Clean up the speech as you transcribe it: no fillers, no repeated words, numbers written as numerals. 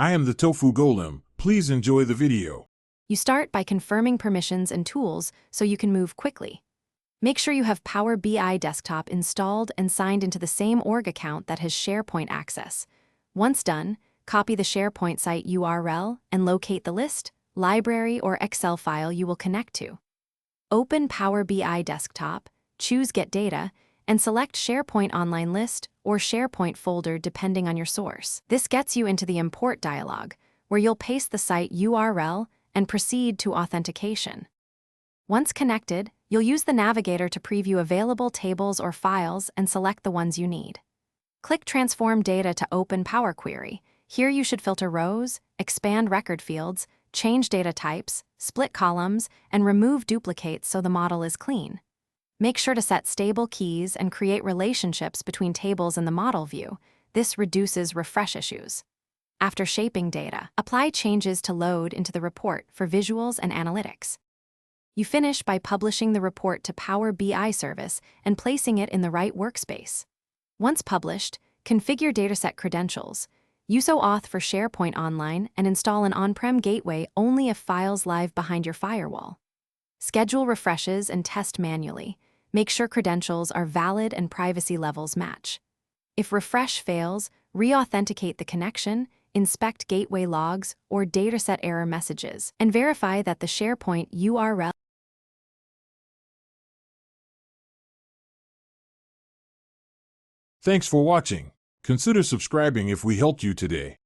I am the Tofu Golem. Please enjoy the video. You start by confirming permissions and tools so you can move quickly. Make sure you have Power BI Desktop installed and signed into the same org account that has SharePoint access. Once done, copy the SharePoint site URL and locate the list, library, or Excel file you will connect to. Open Power BI Desktop, choose Get Data, and select SharePoint Online List or SharePoint folder depending on your source. This gets you into the Import dialog, where you'll paste the site URL and proceed to authentication. Once connected, you'll use the navigator to preview available tables or files and select the ones you need. Click Transform Data to open Power Query. Here you should filter rows, expand record fields, change data types, split columns, and remove duplicates so the model is clean. Make sure to set stable keys and create relationships between tables in the model view. This reduces refresh issues. After shaping data, apply changes to load into the report for visuals and analytics. You finish by publishing the report to Power BI Service and placing it in the right workspace. Once published, configure dataset credentials. Use OAuth for SharePoint Online and install an on-prem gateway only if files live behind your firewall. Schedule refreshes and test manually. Make sure credentials are valid and privacy levels match. If refresh fails, re-authenticate the connection, inspect gateway logs or dataset error messages, and verify that the SharePoint URL. Thanks for watching. Consider subscribing if we helped you today.